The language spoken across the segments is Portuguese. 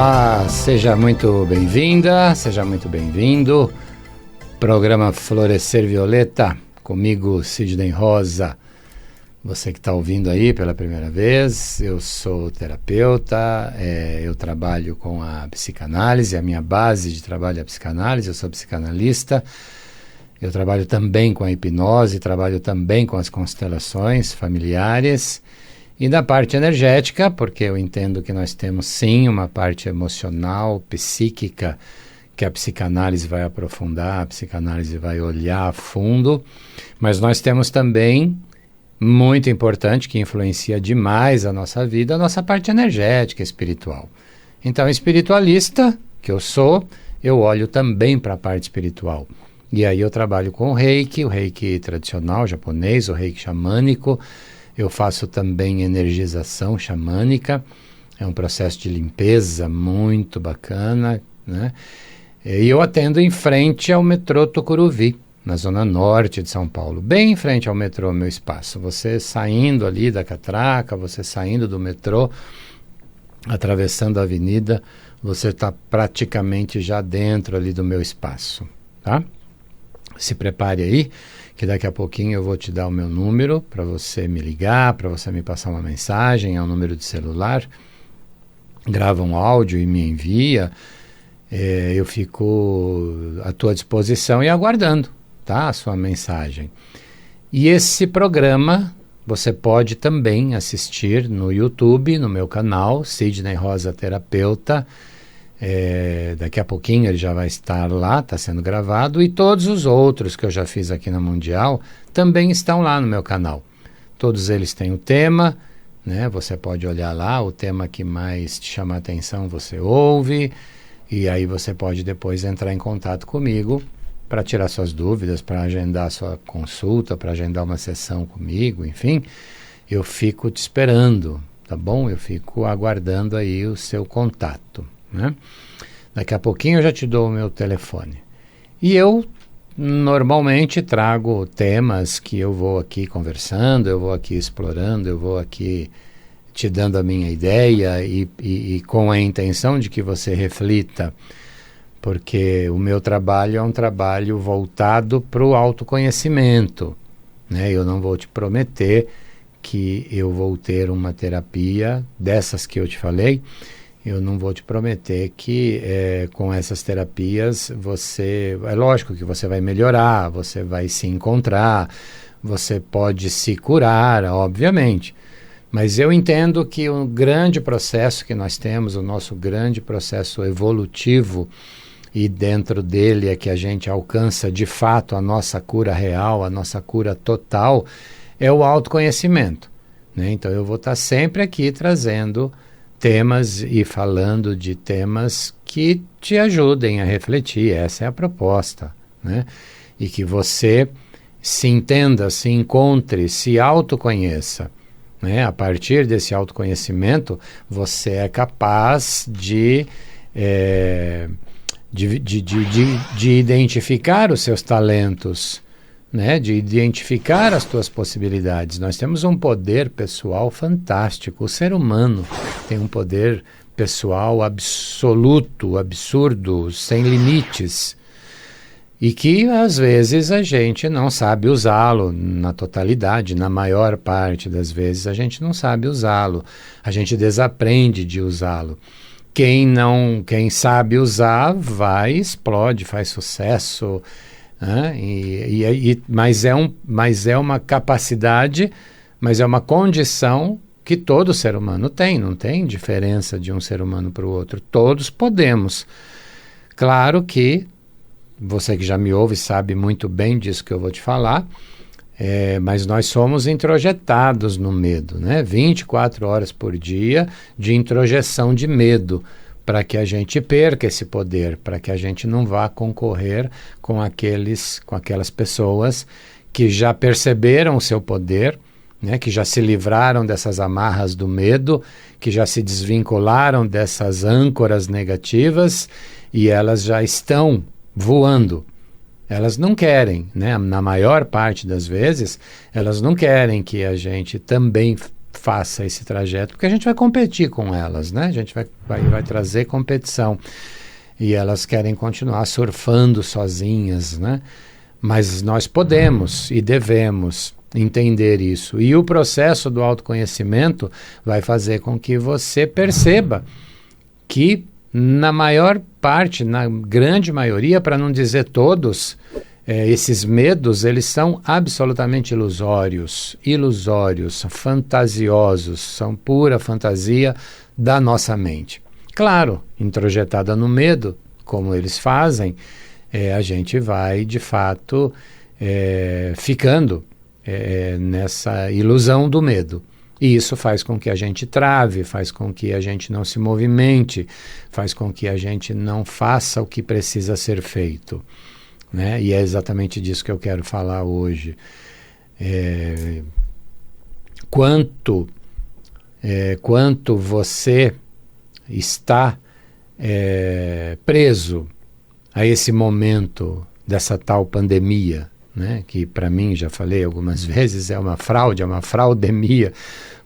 Olá, seja muito bem-vinda, seja muito bem-vindo. Programa Florescer Violeta, comigo Sidney Rosa. Você que está ouvindo aí pela primeira vez, eu sou terapeuta, eu trabalho com a psicanálise, a minha base de trabalho é a psicanálise, eu sou psicanalista. Eu trabalho também com a hipnose, trabalho também com as constelações familiares. E da parte energética, porque eu entendo que nós temos sim uma parte emocional, psíquica, que a psicanálise vai aprofundar, a psicanálise vai olhar a fundo, mas nós temos também, muito importante, que influencia demais a nossa vida, a nossa parte energética, espiritual. Então, espiritualista, que eu sou, eu olho também para a parte espiritual. E aí eu trabalho com o reiki tradicional japonês, o reiki xamânico. Eu faço também energização xamânica, é um processo de limpeza muito bacana, né? E eu atendo em frente ao metrô Tucuruvi, na zona norte de São Paulo, bem em frente ao metrô Meu Espaço. Você saindo ali da catraca, você saindo do metrô, atravessando a avenida, você está praticamente já dentro ali do Meu Espaço, tá? Se prepare aí, que daqui a pouquinho eu vou te dar o meu número para você me ligar, para você me passar uma mensagem, é um número de celular, grava um áudio e me envia, eu fico à tua disposição e aguardando, tá, a sua mensagem. E esse programa você pode também assistir no YouTube, no meu canal, Sidney Rosa Terapeuta. Daqui a pouquinho ele já vai estar lá, está sendo gravado, e todos os outros que eu já fiz aqui na Mundial também estão lá no meu canal. Todos eles têm o tema, né? Você pode olhar lá, o tema que mais te chama a atenção você ouve, e aí você pode depois entrar em contato comigo para tirar suas dúvidas, para agendar sua consulta, para agendar uma sessão comigo, enfim, eu fico te esperando, tá bom? Eu fico aguardando aí o seu contato, né? Daqui a pouquinho eu já te dou o meu telefone. E eu normalmente trago temas que eu vou aqui conversando, eu vou aqui explorando, eu vou aqui te dando a minha ideia e com a intenção de que você reflita, porque o meu trabalho é um trabalho voltado para o autoconhecimento, né? Eu não vou te prometer que eu vou ter uma terapia dessas que eu te falei. Eu não vou te prometer que com essas terapias você... É lógico que você vai melhorar, você vai se encontrar, você pode se curar, obviamente. Mas eu entendo que o grande processo que nós temos, o nosso grande processo evolutivo, e dentro dele é que a gente alcança de fato a nossa cura real, a nossa cura total, é o autoconhecimento, né? Então eu vou estar sempre aqui trazendo temas e falando de temas que te ajudem a refletir, essa é a proposta, né? E que você se entenda, se encontre, se autoconheça, né? A partir desse autoconhecimento, você é capaz de identificar os seus talentos, né, de identificar as tuas possibilidades. Nós temos um poder pessoal fantástico. O ser humano tem um poder pessoal absoluto, absurdo, sem limites. E que, às vezes, a gente não sabe usá-lo na totalidade. Na maior parte das vezes, a gente não sabe usá-lo. A gente desaprende de usá-lo. Quem sabe usar, explode, faz sucesso. Mas é uma capacidade, mas é uma condição que todo ser humano tem, não tem diferença de um ser humano para o outro, todos podemos. Claro que você que já me ouve sabe muito bem disso que eu vou te falar, mas nós somos introjetados no medo, né? 24 horas por dia de introjeção de medo, para que a gente perca esse poder, para que a gente não vá concorrer com aquelas pessoas que já perceberam o seu poder, né, que já se livraram dessas amarras do medo, que já se desvincularam dessas âncoras negativas e elas já estão voando. Elas não querem, né, na maior parte das vezes, elas não querem que a gente também faça esse trajeto, porque a gente vai competir com elas, né? A gente vai trazer competição. E elas querem continuar surfando sozinhas, né? Mas nós podemos e devemos entender isso. E o processo do autoconhecimento vai fazer com que você perceba que na maior parte, na grande maioria, para não dizer todos, esses medos, eles são absolutamente ilusórios, fantasiosos, são pura fantasia da nossa mente. Claro, introjetada no medo, como eles fazem, a gente vai, de fato, ficando nessa ilusão do medo. E isso faz com que a gente trave, faz com que a gente não se movimente, faz com que a gente não faça o que precisa ser feito, né? E é exatamente disso que eu quero falar hoje. Quanto você está preso a esse momento dessa tal pandemia, né? Que para mim, já falei algumas vezes, é uma fraude, é uma fraudemia,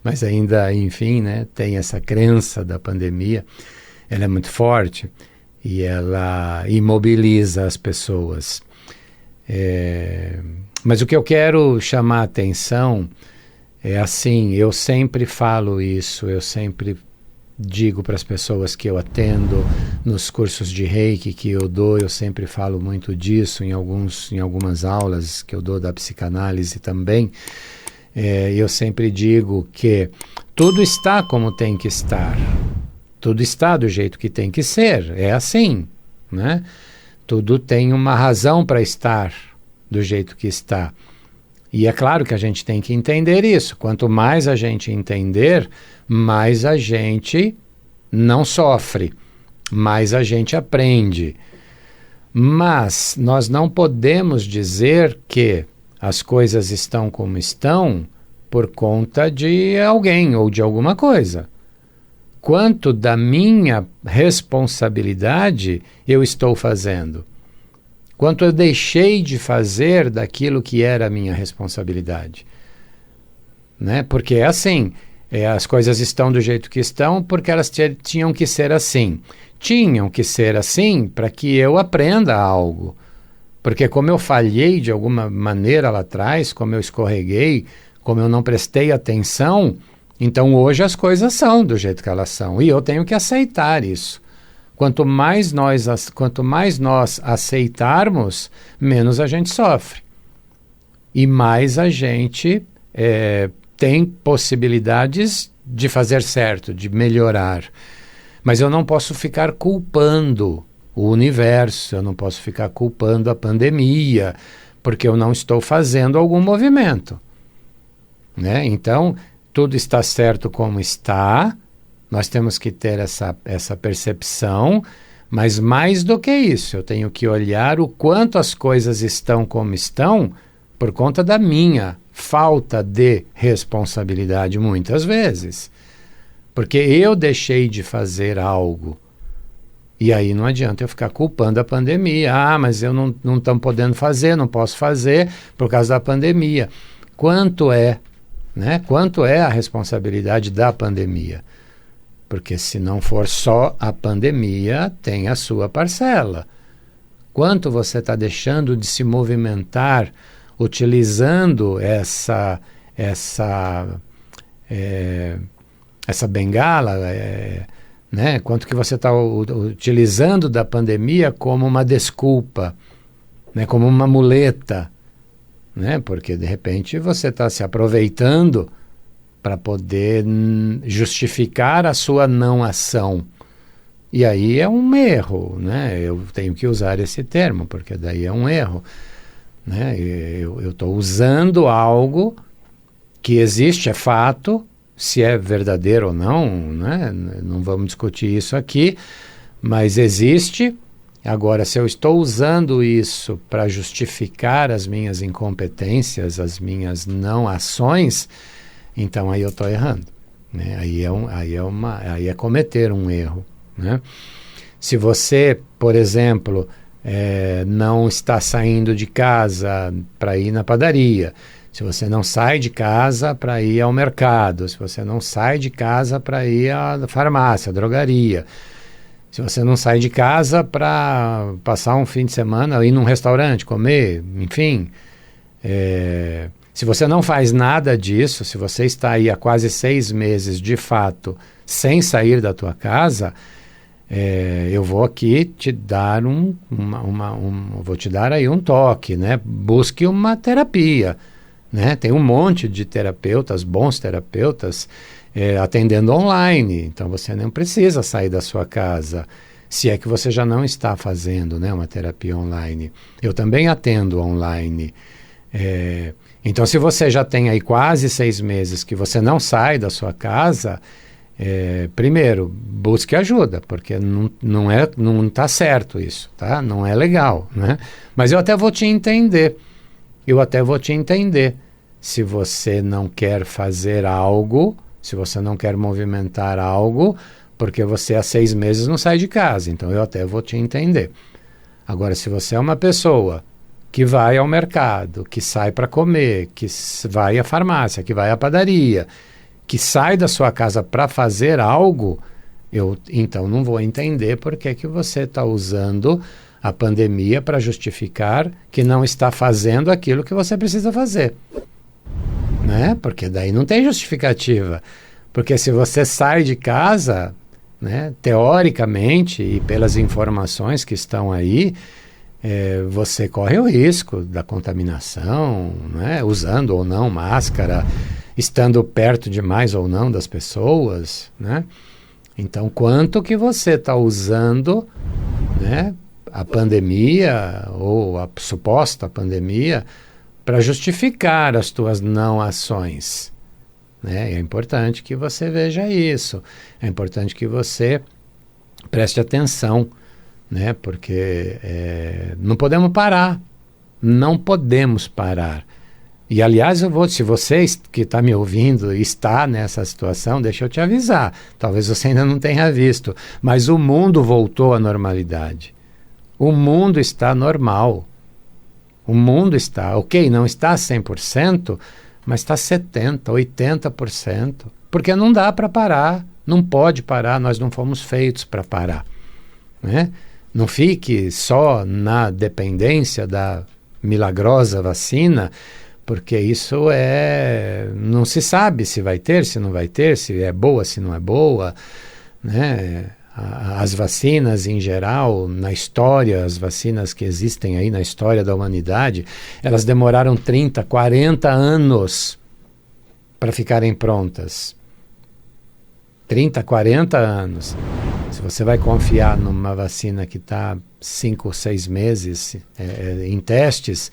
mas ainda, enfim, né, tem essa crença da pandemia. Ela é muito forte e ela imobiliza as pessoas. Mas o que eu quero chamar a atenção é assim, eu sempre falo isso, eu sempre digo para as pessoas que eu atendo nos cursos de Reiki que eu dou, eu sempre falo muito disso em algumas aulas que eu dou da psicanálise também. Eu sempre digo que tudo está como tem que estar, tudo está do jeito que tem que ser, é assim, né? Tudo tem uma razão para estar do jeito que está. E é claro que a gente tem que entender isso. Quanto mais a gente entender, mais a gente não sofre, mais a gente aprende. Mas nós não podemos dizer que as coisas estão como estão por conta de alguém ou de alguma coisa. Quanto da minha responsabilidade eu estou fazendo? Quanto eu deixei de fazer daquilo que era a minha responsabilidade? Né? Porque é assim, as coisas estão do jeito que estão porque elas tinham que ser assim. Tinham que ser assim para que eu aprenda algo. Porque como eu falhei de alguma maneira lá atrás, como eu escorreguei, como eu não prestei atenção, então hoje as coisas são do jeito que elas são. E eu tenho que aceitar isso. Quanto mais nós aceitarmos, menos a gente sofre. E mais a gente tem possibilidades de fazer certo, de melhorar. Mas eu não posso ficar culpando o universo, eu não posso ficar culpando a pandemia, porque eu não estou fazendo algum movimento, né? Então, tudo está certo como está, nós temos que ter essa percepção, mas mais do que isso, eu tenho que olhar o quanto as coisas estão como estão por conta da minha falta de responsabilidade muitas vezes. Porque eu deixei de fazer algo. E aí não adianta eu ficar culpando a pandemia. Ah, mas eu não estou podendo fazer, não posso fazer por causa da pandemia. Quanto é, né? Quanto é a responsabilidade da pandemia? Porque se não for só a pandemia, tem a sua parcela. Quanto você está deixando de se movimentar utilizando essa bengala, né? Quanto que você está utilizando da pandemia como uma desculpa, né? Como uma muleta, né? Porque de repente você está se aproveitando para poder justificar a sua não ação. E aí é um erro, né? Eu tenho que usar esse termo, porque daí é um erro, né? Eu estou usando algo que existe, é fato, se é verdadeiro ou não, né? Não vamos discutir isso aqui, mas existe. Agora, se eu estou usando isso para justificar as minhas incompetências, as minhas não ações, então aí eu estou errando, né? Aí é cometer um erro, né? Se você, por exemplo, não está saindo de casa para ir na padaria, Se você não sai de casa para ir ao mercado, se você não sai de casa para ir à farmácia, à drogaria, se você não sai de casa para passar um fim de semana, ir num restaurante, comer, enfim, se você não faz nada disso, se você está aí há quase 6 meses, de fato, sem sair da tua casa, eu vou aqui te dar vou te dar aí um toque, né? Busque uma terapia, né? Tem um monte de terapeutas, bons terapeutas, atendendo online, então você não precisa sair da sua casa, se é que você já não está fazendo, né, uma terapia online. Eu também atendo online. Então, se você já tem aí quase 6 meses que você não sai da sua casa, primeiro, busque ajuda, porque não está certo isso, tá? Não é legal, né? Mas eu até vou te entender. Se você não quer fazer algo, se você não quer movimentar algo, porque você há 6 meses não sai de casa, então eu até vou te entender. Agora, se você é uma pessoa que vai ao mercado, que sai para comer, que vai à farmácia, que vai à padaria, que sai da sua casa para fazer algo, eu então não vou entender por que você está usando a pandemia para justificar que não está fazendo aquilo que você precisa fazer. Né? Porque daí não tem justificativa. Porque se você sai de casa, né, teoricamente e pelas informações que estão aí, você corre o risco da contaminação, né, usando ou não máscara, estando perto demais ou não das pessoas, né? Então, quanto que você está usando, né, a pandemia ou a suposta pandemia para justificar as tuas não ações, né? É importante que você veja isso, é importante que você preste atenção, né? Porque não podemos parar, E, aliás, se você que está me ouvindo está nessa situação, deixa eu te avisar, talvez você ainda não tenha visto, mas o mundo voltou à normalidade. O mundo está normal. O mundo está, ok, não está 100%, mas está 70%, 80%, porque não dá para parar, não pode parar, nós não fomos feitos para parar, né? Não fique só na dependência da milagrosa vacina, porque isso não se sabe se vai ter, se não vai ter, se é boa, se não é boa, né? As vacinas em geral, na história, as vacinas que existem aí na história da humanidade, elas demoraram 30, 40 anos para ficarem prontas. 30, 40 anos. Se você vai confiar numa vacina que está 5 ou 6 meses em testes,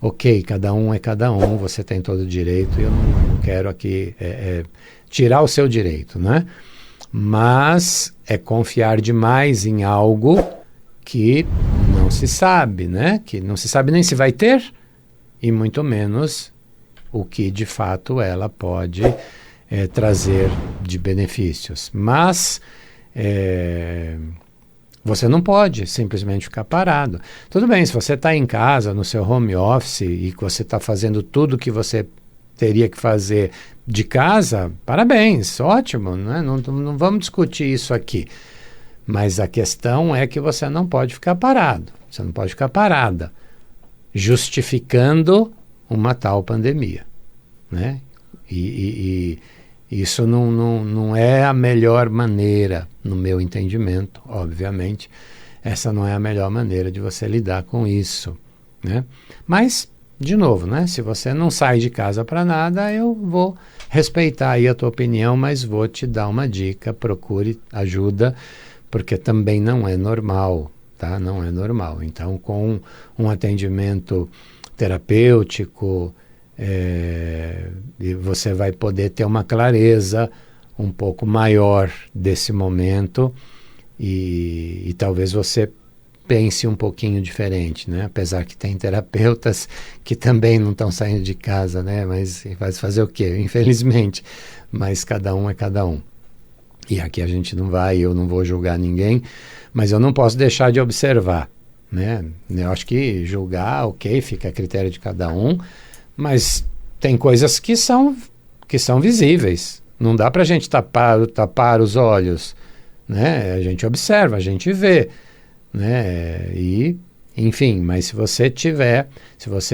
ok, cada um é cada um, você tem todo o direito, e eu não quero aqui tirar o seu direito, né? Mas é confiar demais em algo que não se sabe, né? Que não se sabe nem se vai ter, e muito menos o que de fato ela pode trazer de benefícios. Mas você não pode simplesmente ficar parado. Tudo bem, se você está em casa, no seu home office, e que você está fazendo tudo que você teria que fazer de casa, parabéns, ótimo, né? Não vamos discutir isso aqui. Mas a questão é que você não pode ficar parado, você não pode ficar parada, justificando uma tal pandemia, né? E isso não é a melhor maneira, no meu entendimento, obviamente, essa não é a melhor maneira de você lidar com isso, né? Mas, de novo, né? Se você não sai de casa para nada, eu vou respeitar aí a tua opinião, mas vou te dar uma dica, procure ajuda, porque também não é normal, tá? Não é normal. Então, com um atendimento terapêutico, você vai poder ter uma clareza um pouco maior desse momento e talvez você pense um pouquinho diferente, né? Apesar que tem terapeutas que também não estão saindo de casa, né? Mas vai fazer o quê? Infelizmente. Mas cada um é cada um. E aqui a gente eu não vou julgar ninguém, mas eu não posso deixar de observar, né? Eu acho que julgar, ok, fica a critério de cada um, mas tem coisas que são visíveis. Não dá para a gente tapar os olhos, né? A gente observa, a gente vê, né? E, enfim, mas se você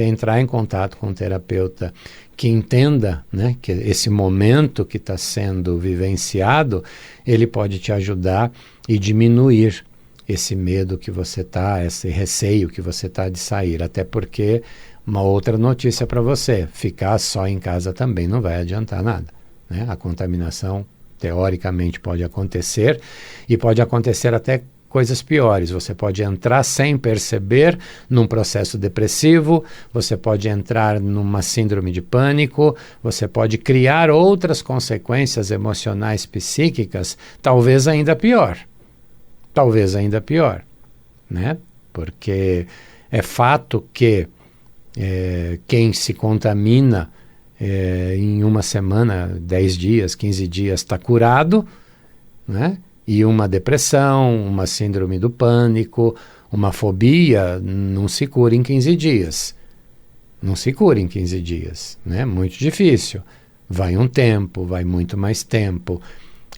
entrar em contato com um terapeuta que entenda, né, que esse momento que está sendo vivenciado, ele pode te ajudar e diminuir esse medo que você está, esse receio que você está de sair. Até porque, uma outra notícia para você, ficar só em casa também não vai adiantar nada, né? A contaminação, teoricamente, pode acontecer, e pode acontecer até coisas piores. Você pode entrar sem perceber num processo depressivo, você pode entrar numa síndrome de pânico, você pode criar outras consequências emocionais psíquicas, talvez ainda pior, né? Porque é fato que quem se contamina em uma semana, 10 dias, 15 dias, está curado, né? E uma depressão, uma síndrome do pânico, uma fobia, não se cura em 15 dias. Não se cura em 15 dias, né? Muito difícil. Vai um tempo, vai muito mais tempo.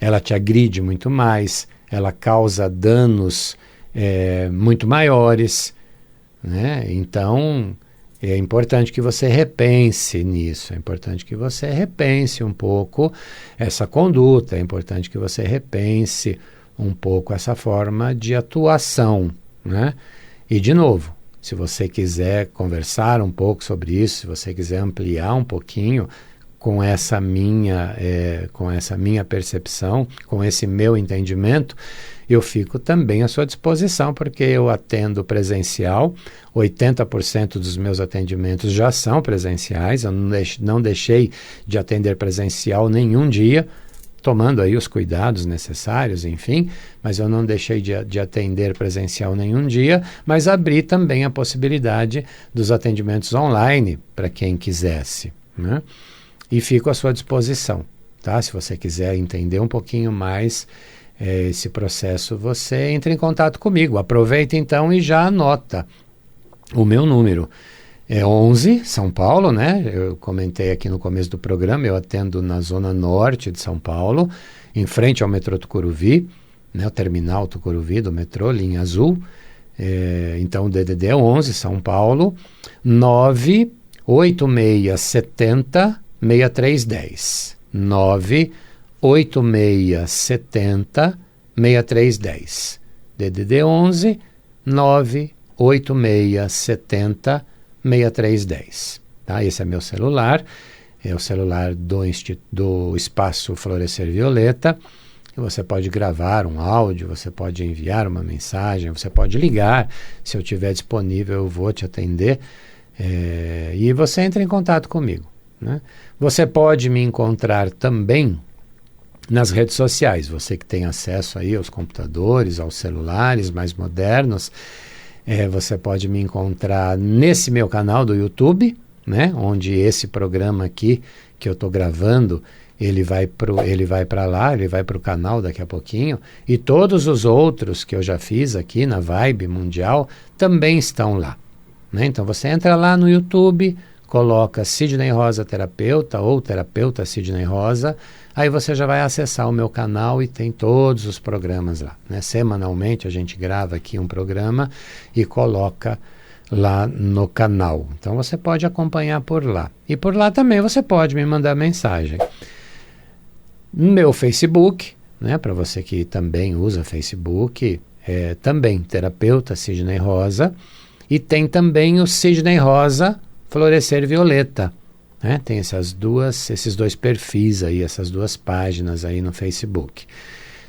Ela te agride muito mais, ela causa danos muito maiores, né? Então, é importante que você repense nisso, é importante que você repense um pouco essa conduta, é importante que você repense um pouco essa forma de atuação, né? E, de novo, se você quiser conversar um pouco sobre isso, se você quiser ampliar um pouquinho com essa minha percepção, com esse meu entendimento, eu fico também à sua disposição, porque eu atendo presencial, 80% dos meus atendimentos já são presenciais, eu não deixei de atender presencial nenhum dia, tomando aí os cuidados necessários, enfim, mas eu não deixei de atender presencial nenhum dia, mas abri também a possibilidade dos atendimentos online para quem quisesse, né? E fico à sua disposição, tá? Se você quiser entender um pouquinho mais esse processo, você entra em contato comigo. Aproveita então e já anota o meu número. É 11, São Paulo, né? Eu comentei aqui no começo do programa, eu atendo na zona norte de São Paulo, em frente ao metrô Tucuruvi, né? O terminal Tucuruvi do metrô, linha azul. Então o DDD é 11, São Paulo, 98670 6310. 98670 6310. DDD 11 98670 6310. Tá? Esse é meu celular, é o celular do Espaço Florescer Violeta. Você pode gravar um áudio, você pode enviar uma mensagem, você pode ligar. Se eu estiver disponível, eu vou te atender. E você entra em contato comigo, né? Você pode me encontrar também nas redes sociais. Você que tem acesso aí aos computadores, aos celulares mais modernos, você pode me encontrar nesse meu canal do YouTube, né? Onde esse programa aqui que eu estou gravando, ele vai para lá, ele vai para o canal daqui a pouquinho, e todos os outros que eu já fiz aqui na Vibe Mundial também estão lá, né? Então você entra lá no YouTube, coloca Sidney Rosa Terapeuta ou Terapeuta Sidney Rosa, aí você já vai acessar o meu canal e tem todos os programas lá, né? Semanalmente a gente grava aqui um programa e coloca lá no canal. Então você pode acompanhar por lá. E por lá também você pode me mandar mensagem. No meu Facebook, né, para você que também usa Facebook, também Terapeuta Sidney Rosa, e tem também o Sidney Rosa Florescer Violeta, né? Tem esses dois perfis aí, essas duas páginas aí no Facebook.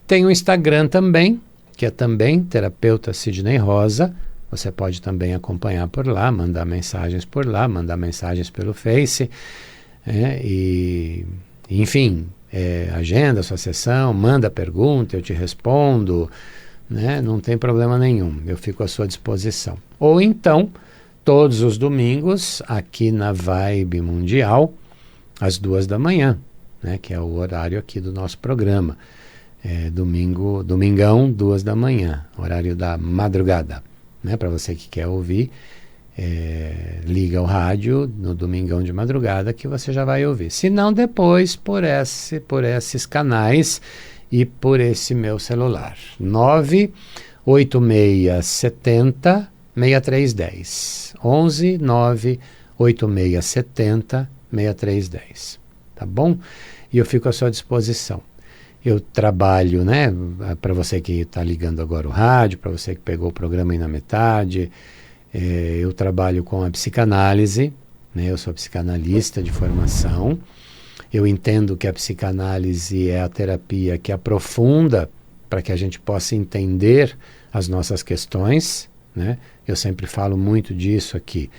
Tem o Instagram também, que é também Terapeuta Sidney Rosa. Você pode também acompanhar por lá, mandar mensagens por lá, mandar mensagens pelo Face, e enfim, agenda a sua sessão, manda pergunta, eu te respondo, né? Não tem problema nenhum, eu fico à sua disposição. Ou então, todos os domingos, aqui na Vibe Mundial, às 2 da manhã, né? Que é o horário aqui do nosso programa. Domingão, 2 da manhã, horário da madrugada, né? Para você que quer ouvir liga o rádio no domingão de madrugada que você já vai ouvir. Se não, depois por esses canais e por esse meu celular. 98670 6310. 11 98670 6310. Tá bom? E eu fico à sua disposição. Eu trabalho, né, para você que está ligando agora o rádio, para você que pegou o programa aí na metade, eu trabalho com a psicanálise, né, eu sou psicanalista de formação. Eu entendo que a psicanálise é a terapia que aprofunda para que a gente possa entender as nossas questões, né? Eu sempre falo muito disso aqui.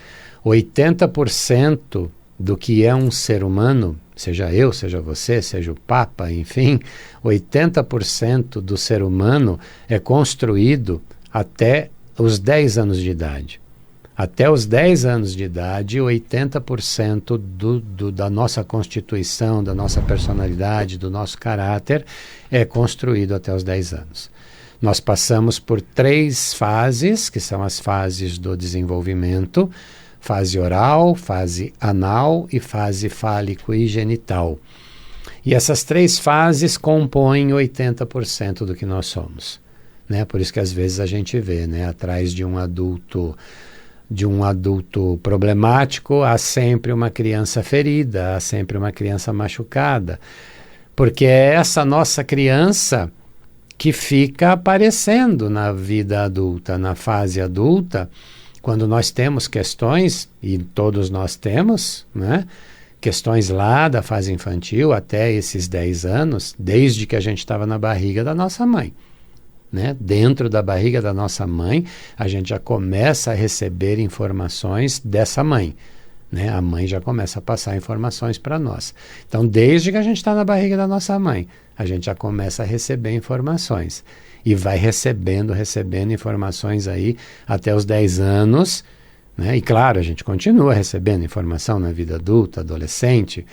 80% do que é um ser humano, seja eu, seja você, seja o Papa, enfim, 80% do ser humano é construído até os 10 anos de idade. Até os 10 anos de idade, 80% da nossa constituição, da nossa personalidade, do nosso caráter é construído até os 10 anos. Nós passamos por 3 fases, que são as fases do desenvolvimento: fase oral, fase anal e fase fálico e genital. E essas 3 fases compõem 80% do que nós somos, né? Por isso que às vezes a gente vê, né, atrás de um adulto problemático, há sempre uma criança ferida, há sempre uma criança machucada, porque é essa nossa criança que fica aparecendo na vida adulta, na fase adulta, quando nós temos questões, e todos nós temos, né? Questões lá da fase infantil até esses 10 anos, desde que a gente estava na barriga da nossa mãe. Né? Dentro da barriga da nossa mãe, a gente já começa a receber informações dessa mãe. Né? A mãe já começa a passar informações para nós. Então, desde que a gente está na barriga da nossa mãe, a gente já começa a receber informações. E vai recebendo informações aí até os 10 anos. Né? E claro, a gente continua recebendo informação na vida adulta, adolescente,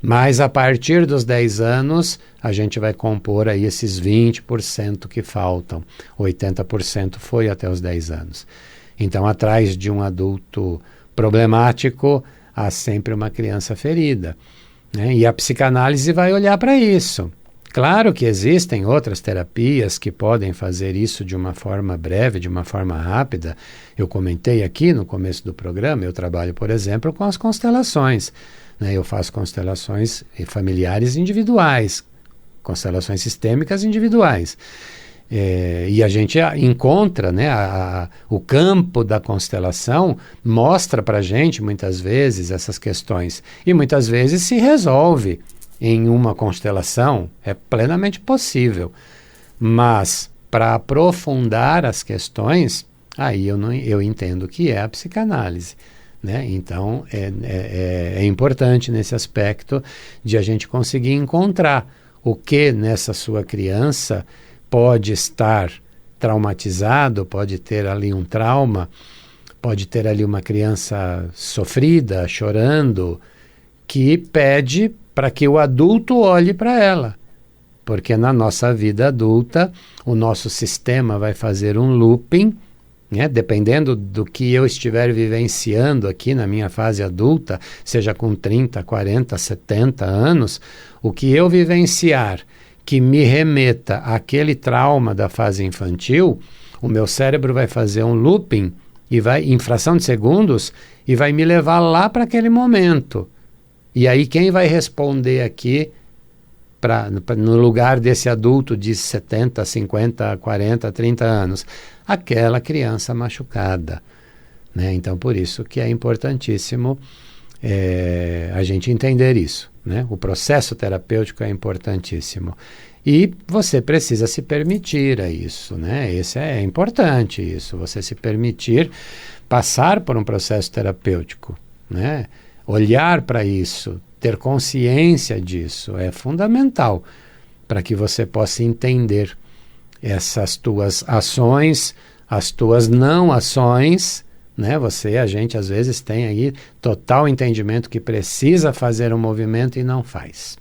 mas a partir dos 10 anos, a gente vai compor aí esses 20% que faltam. 80% foi até os 10 anos. Então, atrás de um adulto problemático, há sempre uma criança ferida. Né? E a psicanálise vai olhar para isso. Claro que existem outras terapias que podem fazer isso de uma forma breve, de uma forma rápida. Eu comentei aqui no começo do programa, eu trabalho, por exemplo, com as constelações. Né? Eu faço constelações familiares individuais, constelações sistêmicas individuais. E a gente encontra, né, o campo da constelação mostra para a gente, muitas vezes, essas questões. E muitas vezes se resolve em uma constelação, é plenamente possível. Mas, para aprofundar as questões, aí eu entendo que é a psicanálise. Né? Então, é importante nesse aspecto de a gente conseguir encontrar o que nessa sua criança pode estar traumatizado, pode ter ali um trauma, pode ter ali uma criança sofrida, chorando, que pede para que o adulto olhe para ela. Porque na nossa vida adulta, o nosso sistema vai fazer um looping, né? Dependendo do que eu estiver vivenciando aqui na minha fase adulta, seja com 30, 40, 70 anos, o que eu vivenciar que me remeta àquele trauma da fase infantil, o meu cérebro vai fazer um looping e vai, em fração de segundos, e vai me levar lá para aquele momento. E aí quem vai responder aqui no lugar desse adulto de 70, 50, 40, 30 anos? Aquela criança machucada. Né? Então, por isso que é importantíssimo a gente entender isso. Né? O processo terapêutico é importantíssimo. E você precisa se permitir a isso. Né? Esse é importante, isso. Você se permitir passar por um processo terapêutico. Né? Olhar para isso, ter consciência disso é fundamental para que você possa entender essas tuas ações, as tuas não ações, né? A gente às vezes tem aí total entendimento que precisa fazer um movimento e não faz.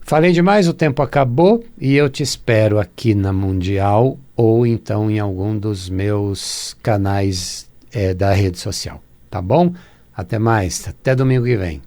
Falei demais, o tempo acabou e eu te espero aqui na Mundial ou então em algum dos meus canais da rede social, tá bom? Até mais, até domingo que vem.